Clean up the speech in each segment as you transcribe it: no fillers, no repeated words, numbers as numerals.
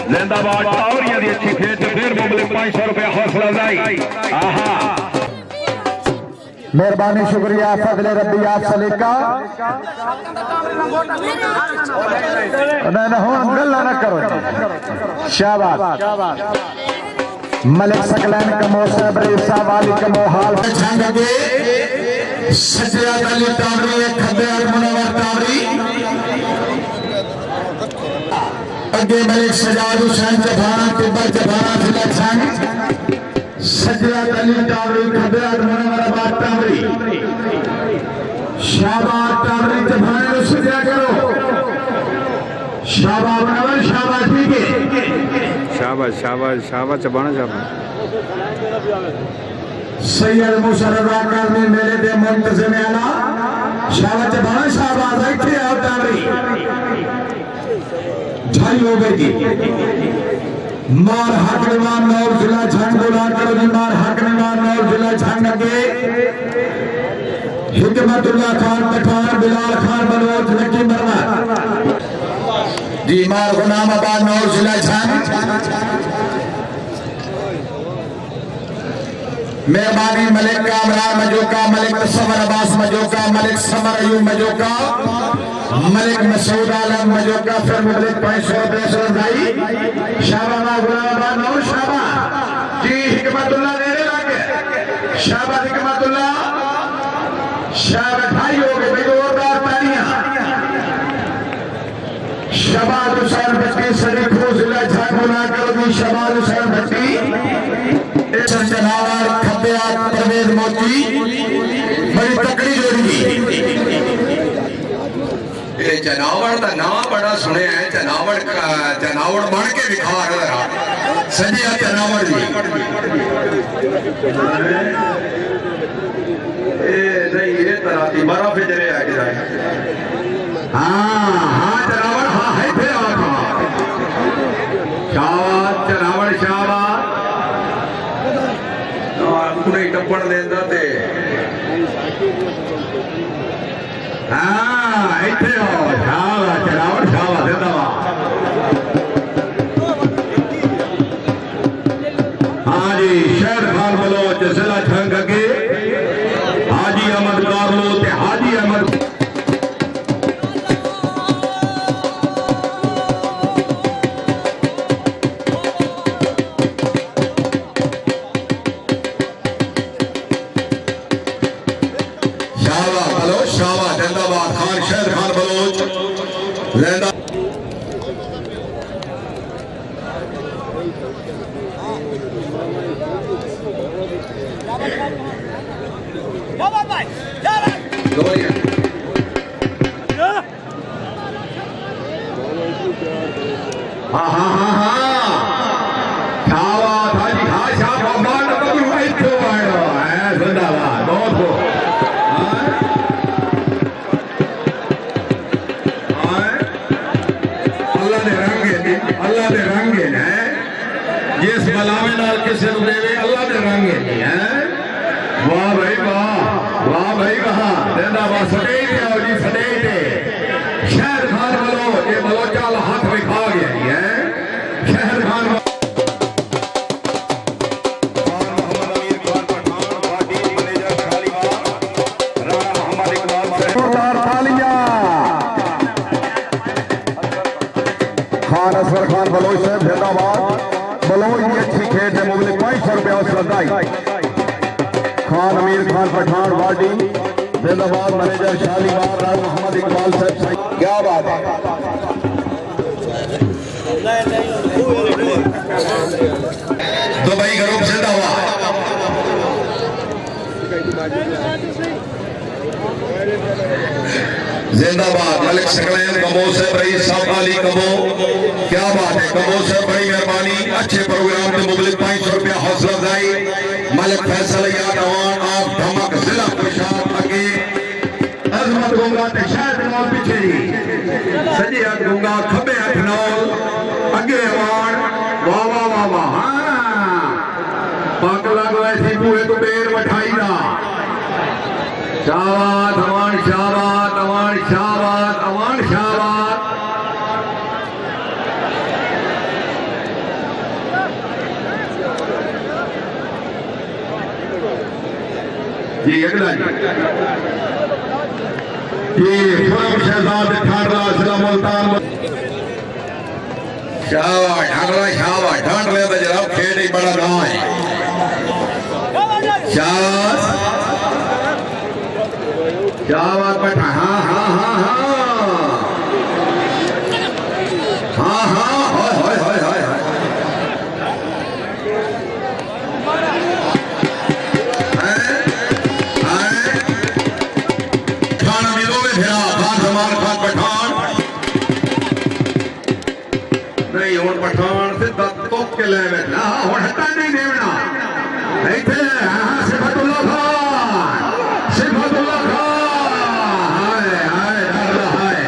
जिंदाबाद टावरिया दी अच्छी खेत फिर मुबलिक 500 रुपया हौसला अफजाई। आहा मेहरबानी शुक्रिया फजले रब्बी आप सलीका गल्ला न करो शाबाश मलिक सकलैन कमो सबरी सावाली कमो हाल छंग के सजरा अली टावरी खब्बे मुनव्वर टावरी अगे मलिक सजाद हुसैन जफाना तिब्बत जफाना जिला छंग सजरा अली टावरी खब्बे मुनव्वर टावरी शाबाश टावरी जफाना को सजरा करो शाबाश मुनव्वर शाबाश ठीक है शाबाश शाबाश शाबाश चबाना शाबाश सैयद मुशर्रफ आकर ने मेले दे मुंतजिम आला शाबाश चबाना शाबाश इथे आओ टावरी ढाई हो गई जी मार हकनवान नौर जिला झंग बोला करो जी मार हकनवान नौर जिला झंग के हिकमतुल्लाह खान पठान बिलाल खान बलोच नकी मरना जी मार गुलाम आबाद नौर जिला झंग मेहरबानी मलिक कामरान मजोका मलिक समर अब्बास मजोका मलिक समर अयूब मजोका मलिक मसूद आलम मजोका फिर मुबलिक 500 रुपये सरदाई शाबाश गुलाम और शाबाश जी हिकमतुल्लाह देने लगे शाबाश हिकमतुल्लाह शाबाश भाई हो गए भाई जोरदार तालियां शाबाश हुसैन भट्टी शरीफो जिला झाकुना करो जी शाबाश हुसैन भट्टी जनावर खब्बे परवेज मोती बड़ी तकड़ी जोड़ी ये जनावर का नाम बड़ा सुने है जनावर जनावर बन के दिखा रहा सजिया जनावर जी नहीं ये तरह की बर्फ जरे आ गया हाँ हाँ जनावर हाँ है फिर शाबाश जनावर शाबाश पूरे टप्पड़ देंदा ते हाँ इथे हो शाबाश जनावर शाबाश जिंदाबाद हाँ जी शहर खान बलोच जिला झंग के हाजी अहमद कारलो ते हाजी अहमद खान अमीर खान पठान वाडी जिंदाबाद मैनेजर शालीमार राव मोहम्मद इकबाल साहब क्या बात है दुबई ग्रुप जिंदाबाद जिंदाबाद मलिक सकलैन कमो से बड़ी साहब अली कमो क्या बात है कमो से बड़ी मेहरबानी अच्छे प्रोग्राम में मुबलिक 500 रुपया हौसला अफजाई मलिक फैसल यादवान आप धमक जिला प्रशासन अगे अजमत गुंगा ते शायद नौल पीछे जी सजी हाथ गुंगा खबे हाथ नौल अगे वाण वाह वाह वाह वाह पाक लागो ऐसी पूरे तो बेर मठाई दा शाबाश अवान शाबाश अवान शाबाश अवान शाबाश जी अगला जी फुरम शहजाद ठाडला जिला मुल्तान शाबाश ढांडला शाबाश ढांडले तो जनाब खेल ही बड़ा गाँव है शाबाश शाबाश बेटा हाँ हाँ हाँ हाँ हाँ हाँ हाय हाय हाय हाय हाय खान मिलो में फिरा खान समान खान पठान नहीं और पठान से तो के ले ना और हटा नहीं देवना ऐसे हाँ सिफतुल्लाह खान सिफतुल्लाह खान हाय हाय ढाडला हाय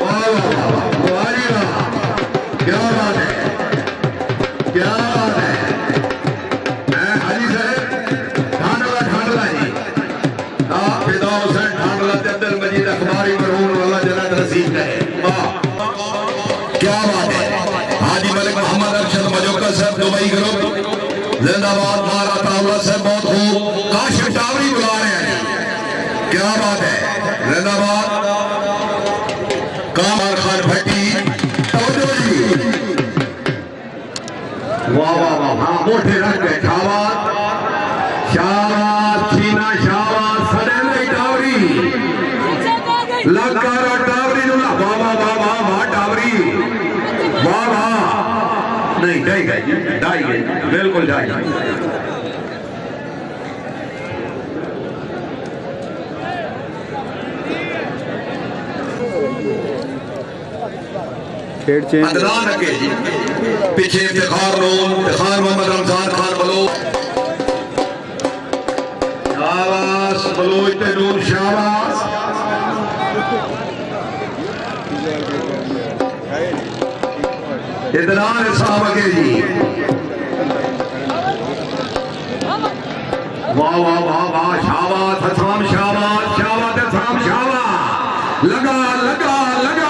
वाह वाह वाह वाह क्या बात है क्या बात है हाजी साहब ढाडला ढाडला जी फिदा हुसैन ढाडला ते अब्दुल मजीद अखबारी मरहूम वाला जन्नत नसीब है वाह क्या बात है हाजी मलिक मोहम्मद अरशद मजोका साहब दुबई ग्रुप जिंदाबाद मारा तावला साहब बहुत खूब काशिफ टावरी बुला रहे हैं क्या बात है जिंदाबाद कामर खान भट्टी तवज्जो जी वाह वाह वाह हाँ मोटे रख गए शाबाश शाबाश छीना शाबाश सड़े नहीं टावरी लकारा टावरी नुला वाह वाह वाह वाह वाह टावरी वाह वाह नहीं ढाई गई बिल्कुल ढाई गई खेल चेंज अदनान रखे जी पीछे इफ्तिखार लोन इफ्तिखार मोहम्मद रमजान खान बलो शाबाश बलोच ते नूर शाबाश इदनान साहब के जी वाह वाह वाह वाह शाबाश हसाम शाबाश शाबाश हसाम शाबाश लगा लगा लगा